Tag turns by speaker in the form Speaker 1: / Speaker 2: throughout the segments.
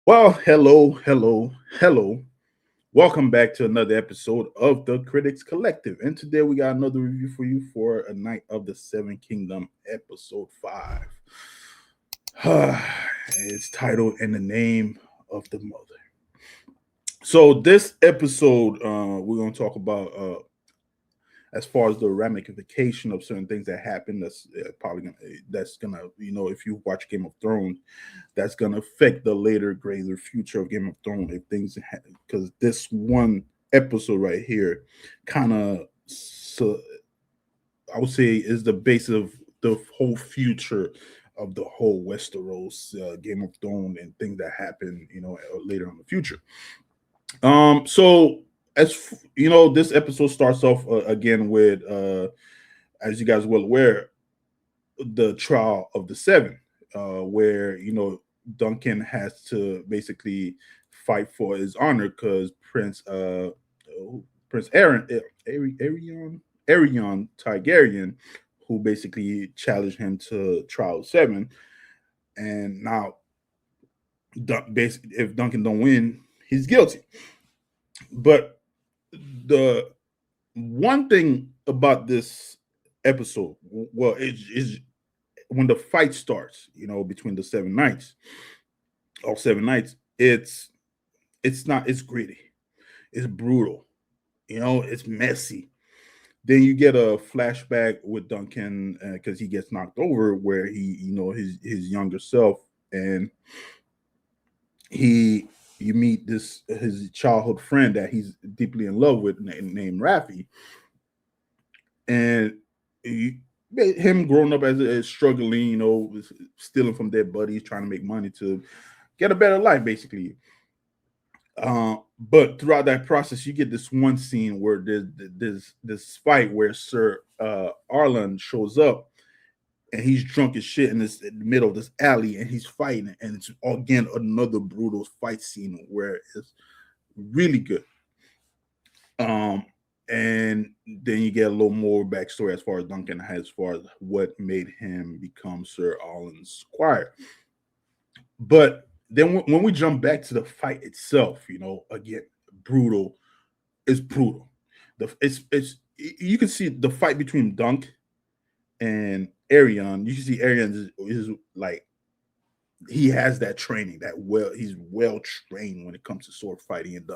Speaker 1: Well, hello. Welcome back to another episode of the Critics Collective. And today we got another review for you for A Night of the Seven Kingdom, episode 5. It's titled In the Name of the Mother. So this episode, we're going to talk about as far as the ramification of certain things that happen. That's gonna if you watch Game of Thrones, that's gonna affect the later greater future of Game of Thrones if things because this one episode right here kind of I would say is the base of the whole future of the whole Westeros Game of Thrones and things that happen later in the future. So this episode starts off again with as you guys well aware, the trial of the seven, where Duncan has to basically fight for his honor because Prince Aerion Targaryen, who basically challenged him to trial 7, and now basically if Duncan don't win, he's guilty. But the one thing about this episode, well, is when the fight starts, between the seven knights, all seven knights, it's gritty, it's brutal, it's messy. Then you get a flashback with Duncan because he gets knocked over, where he, his younger self, and you meet his childhood friend that he's deeply in love with, named Rafi, and him growing up as struggling, stealing from their buddies, trying to make money to get a better life, basically. But throughout that process, you get this one scene where there's this fight where Sir Arlan shows up, and he's drunk as shit in the middle of this alley, and he's fighting, and it's again another brutal fight scene where it's really good. And then you get a little more backstory as far as Duncan, as far as what made him become Sir Arlan's squire. But then when we jump back to the fight itself, again, brutal. It's brutal. It's you can see the fight between Dunk and Aerion. You can see Aerion is like, he has that training, he's well trained when it comes to sword fighting, and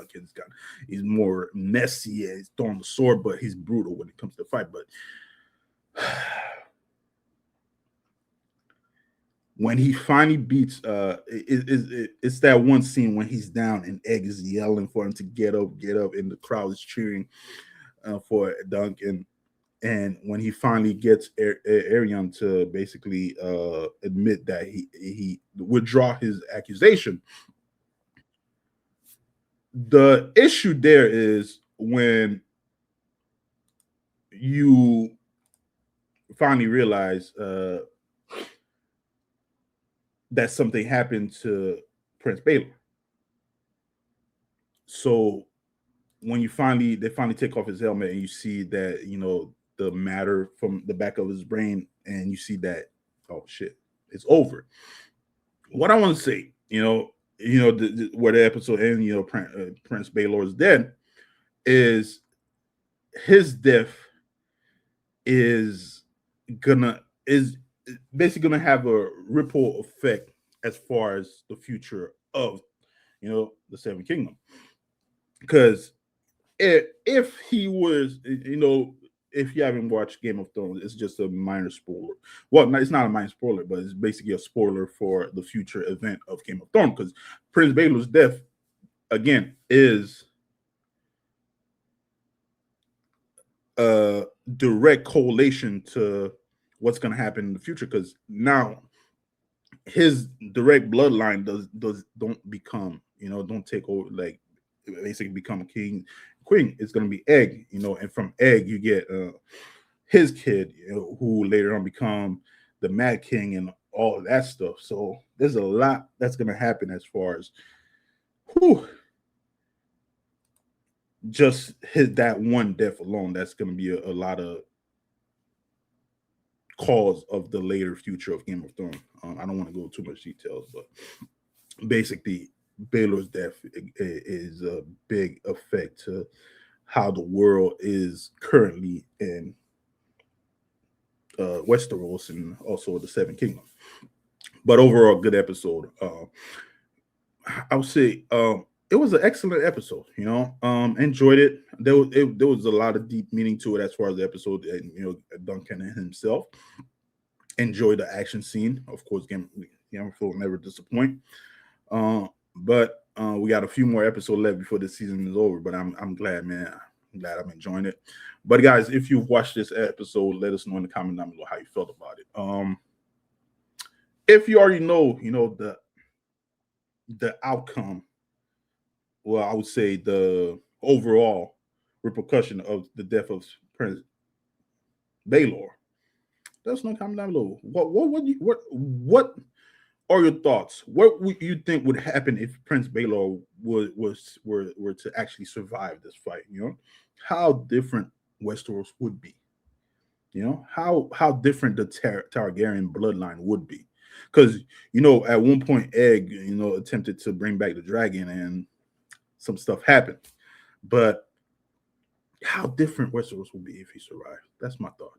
Speaker 1: he's more messy as throwing the sword, but he's brutal when it comes to fight. But when he finally beats, it's that one scene when he's down and Egg is yelling for him to get up, and the crowd is cheering for Duncan. And when he finally gets Aerion to basically admit that he withdraw his accusation, the issue there is when you finally realize that something happened to Prince Baylor. So when they finally take off his helmet, and you see that the matter from the back of his brain, and you see that, oh shit, it's over. What I want to say, where the episode ends, Prince Baylor is dead, is his death is basically gonna have a ripple effect as far as the future of the Seven Kingdom. Because if he was, if you haven't watched Game of Thrones, it's just a minor spoiler. Well, it's not a minor spoiler, but it's basically a spoiler for the future event of Game of Thrones. Because Prince Baelor's death, again, is a direct correlation to what's going to happen in the future. Because now his direct bloodline don't become, don't take over, like basically become a queen. It's going to be Egg, and from Egg you get his kid, who later on become the Mad King and all of that stuff. So there's a lot that's going to happen as far as just hit that one death alone. That's going to be a lot of cause of the later future of Game of Thrones. I don't want to go too much details, but basically Baylor's death is a big effect to how the world is currently in Westeros and also the Seven Kingdoms. But overall, good episode. I would say it was an excellent episode. Enjoyed it. There was a lot of deep meaning to it as far as the episode. And Duncan himself enjoyed the action scene. Of course, Game of Thrones never disappoint. But we got a few more episodes left before the season is over. But I'm glad, man. I'm glad I'm enjoying it. But guys, if you've watched this episode, let us know in the comment down below how you felt about it. If you already know, the outcome, well, I would say the overall repercussion of the death of Prince Baylor, let us know in the comment down below. What are your thoughts? What would you think would happen if Prince Baylor were to actually survive this fight? How different Westeros would be. How different the Targaryen bloodline would be. Because at one point Egg attempted to bring back the dragon and some stuff happened. But how different Westeros would be if he survived. That's my thought.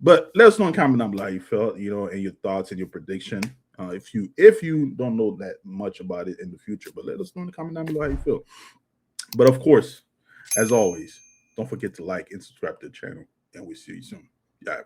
Speaker 1: But let us know in the comment down below how you felt, and your thoughts and your prediction. If you don't know that much about it in the future, but let us know in the comment down below how you feel. But of course, as always, don't forget to like and subscribe to the channel, and we'll see you soon. Yeah.